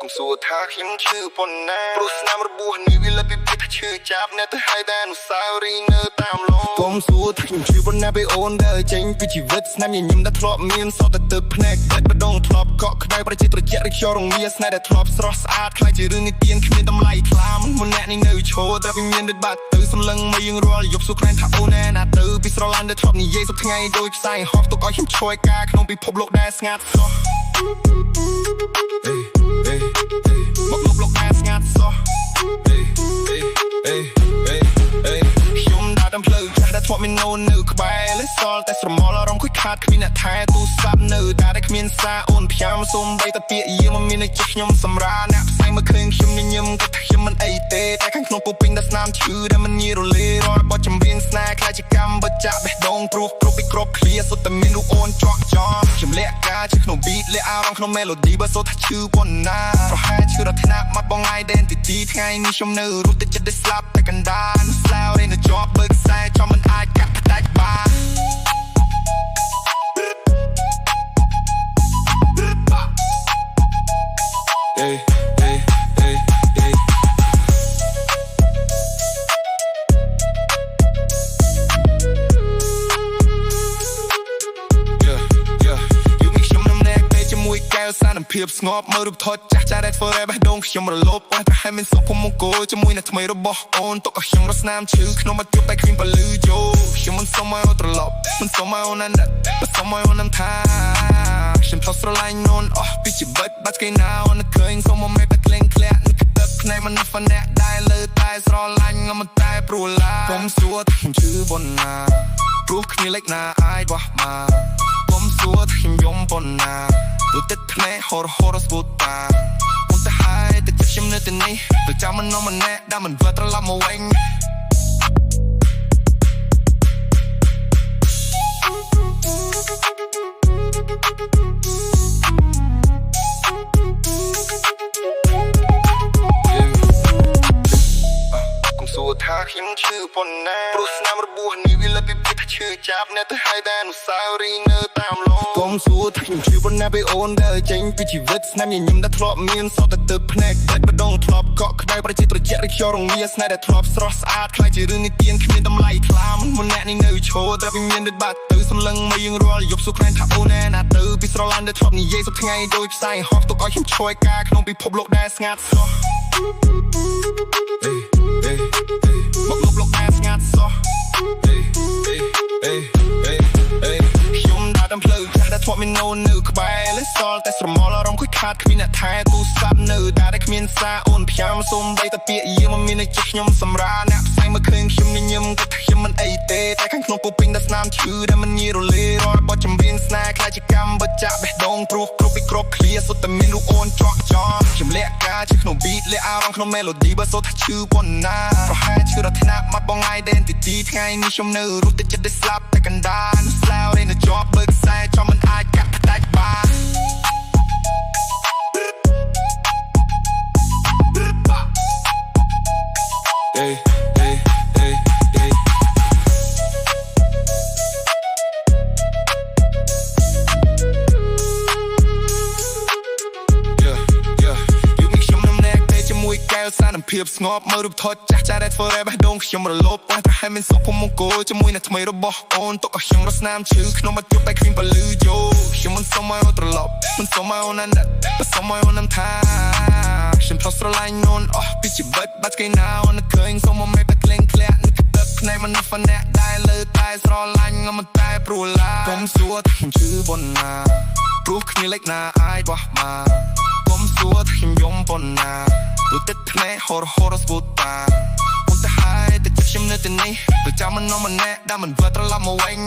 កុំសួរថាខ្ញុំឈឺប៉ុណ្ណាព្រោះស្នាមរបួសនេះវាលើពីពីថាឈឺចាប់អ្នកទៅហើយតែអនុស្សាវរីយ៍នៅតាមឡងកុំសួរថាខ្ញុំឈឺប៉ុណ្ណាពេលអូនដើរចេញពីជីវិតស្នាមញញឹមដែលធ្លាប់មានសតតែទឹកភ្នែកតែបដងធ្លាប់កក់ក្ដៅប្រជិតត្រជាក់ឬខ្យល់រងាស្នេហ៍ដែលធ្លាប់ស្រស់ស្អាតខ្លាចជារឿងនិទានគ្មានតម្លៃខ្លាមិនម្នាក់នេះនៅឈរតែវាមានដូចបាត់ទៅសម្លឹងមកយើងរាល់យប់សួរខ្លែងថាអូនណាទៅពីស្រឡាញ់ដែលធ្លាប់និយាយសប្តាហ៍ថ្ងៃដោយផ្សាយហោះទុកឲ្យខ្ញុំឆ្លួយការក្នុងពិភពលោកដែលស្ងាត់ស្រស់មកលោកដែលស្ងាត់សោះខ្ញុំដើរតាមផ្លូវចាស់ដែលធ្លាប់មានអូននៅក្បែរលេសល់តែស្រមោលអារម្មណ៍ខូចខាតគ្មានអ្នកថែទូរស័ព្ទនៅតែគ្មានសារអូនផ្ញើសូមបីតាពាក្យយាមមាននៅចិត្តខ្ញុំសម្រាអ្នកផ្សាយមកឃើញខ្ញុំញញឹមក៏ថាខ្ញុំមិនអីទេតែខាងក្នុងពោពេញតែស្នាមឈឺដែលមិនងាយរលាយរាល់បទចម្រៀងស្នេហ៍ខ្លាចជាកម្មបច្ចាក់បេះដូងព្រោះគ្រប់ពីគ្រប់ឃ្លាសុទ្ធតែមានរូបអូនជាប់ចំខ្ញុំលាក់ការជាក្នុង beat លាក់អារម្មណ៍ក្នុង melody បើសូថាឈឺប៉ុណ្ណាប្រហែលឈឺរត់ថ្នាក់មកបង identity ថ្ងៃនេះខ្ញុំនៅរត់ទៅចិត្តដែលស្លាប់តែកណ្ដាលស្លាវនៅជាប់បើខ្សែចំមិនអាចកាត់ផ្ដាច់បានសារនឹងភាពស្ងប់មើលរូបថតចាស់ចាស់ដែលធ្វើឲ្យបេះដូងខ្ញុំរលប់អស់តែហើយមានសុភមង្គលជាមួយនឹងថ្មីរបស់អូនទុកឲ្យខ្ញុំរស្នាមឈឺក្នុងមកជួបតែគ្មានពលឺយោខ្ញុំមិនសុំឲ្យអូនត្រឡប់មិនសុំឲ្យអូនណាត់មិនសុំឲ្យអូននឹងថាខ្ញុំធ្លាប់ស្រឡាញ់អូនអស់ពីជីវិតបាត់គេណាអូនឃើញសុំមកមេតែក្លែងក្លាក់នឹងទឹកភ្នែកមនុស្សម្នាក់ដែលលើតែស្រឡាញ់ងំតែព្រោះឡាកុំសួរថាខ្ញុំឈឺប៉ុណ្ណាព្រោះគ្នាលេចណាអាចបោះមកកុំសួរថាខ្ញុំយំប៉ុណ្ណាទៅទឹកភ្នែកហរហរស្បូតាអូនទៅហើយតែចិត្តខ្ញុំនៅទីនេះទៅចាំមិននាំម្នាក់ដែលមិនវិលត្រឡប់មកវិញថាខ្ញុំឈឺប៉ុណ្ណាព្រោះស្នាមរបួសនេះវាលើពីពីថាឈឺចាប់អ្នកទៅហើយតែអនុស្សាវរីយ៍នៅតាមឡងកុំសួរថាខ្ញុំឈឺប៉ុណ្ណាពេលអូនដើរចេញពីជីវិតស្នាមញញឹមដែលធ្លាប់មានសតតែទឹកភ្នែកតែបដងធ្លាប់កក់ក្ដៅប្រជិតត្រជាក់ឬខ្យល់រងាស្នេហ៍ដែលធ្លាប់ស្រស់ស្អាតខ្លាចជារឿងនិទានគ្មានតម្លៃខ្លាមិនម្នាក់នេះនៅឈរតែវាមានដូចបាត់ទៅសម្លឹងមកយើងរាល់យប់សួរខ្លែងថាអូនណាទៅពីស្រឡាញ់ដែលធ្លាប់និយាយសប្តាហ៍ថ្ងៃដោយផ្សាយហោះទុកឲ្យខ្ញុំឆ្លួយការក្នុងពិភពលោកដែលស្ងាត់ស្រស់មកលោកដែលស្ងាត់សោះខ្ញុំដើរតាមផ្លូវចាស់ដែលធ្លាប់មានអូននៅក្បែរលេសល់តែស្រមោលអារម្មណ៍ខូចខាតគ្មានអ្នកថែទូរស័ព្ទនៅតែគ្មានសារអូនផ្ញើសូមបីតាពាក្យយាមមាននៅចិត្តខ្ញុំសម្រាអ្នកផ្សាយមកឃើញខ្ញុំញញឹមក៏ថាខ្ញុំមិនអីទេតែខាងក្នុងពោពេញតែស្នាមឈឺដែលមិនងាយរលាយរាល់បទចម្រៀងស្នេហ៍ខ្លាចជាកម្មបច្ចាក់បេះដូងព្រោះគ្រប់ពីគ្រប់ឃ្លាសុទ្ធតែមានរូបអូនជាប់ចំខ្ញុំលាក់ការជាក្នុង beat លាក់អារម្មណ៍ក្នុង melody បើសូថាឈឺប៉ុណ្ណាប្រហែលឈឺរត់ថ្នាក់មកបង identity ថ្ងៃនេះខ្ញុំនៅរត់ទៅចិត្តដែលស្លាប់តែកណ្ដាលស្លាវនៅជាប់បើខ្សែចំមិនអាចកាត់ផ្ដាច់បានសារនឹងភាពស្ងប់មើលរូបថតចាស់ចាស់ដែលធ្វើឲ្យបេះដូងខ្ញុំរលប់អស់តែហើយមានសុភមង្គលជាមួយនឹងថ្មីរបស់អូនទុកឲ្យខ្ញុំរស្នាមឈឺក្នុងមកជួបតែគ្មានពលឺយោខ្ញុំមិនសុំឲ្យអូនត្រឡប់មិនសុំឲ្យអូនណាត់មិនសុំឲ្យអូននឹងថាខ្ញុំធ្លាប់ស្រឡាញ់អូនអស់ពីជីវិតបាត់គេណាអូនឃើញសុំមកមេតែក្លែងក្លាក់នឹងទឹកភ្នែកមនុស្សម្នាក់ដែលលើតែស្រឡាញ់ងំតែព្រោះឡាកុំសួរថាខ្ញុំឈឺប៉ុណ្ណាព្រោះគ្នាលេចណាអាចបោះមកកុំសួរថាខ្ញុំយំប៉ុណ្ណាទៅទឹកភ្នែកហរហរស្បូតាអូនទៅហើយតែចិត្តខ្ញុំនៅទីនេះទៅចាំមិននាំម្នាក់ដែលមិនវិលត្រឡប់មកវិញ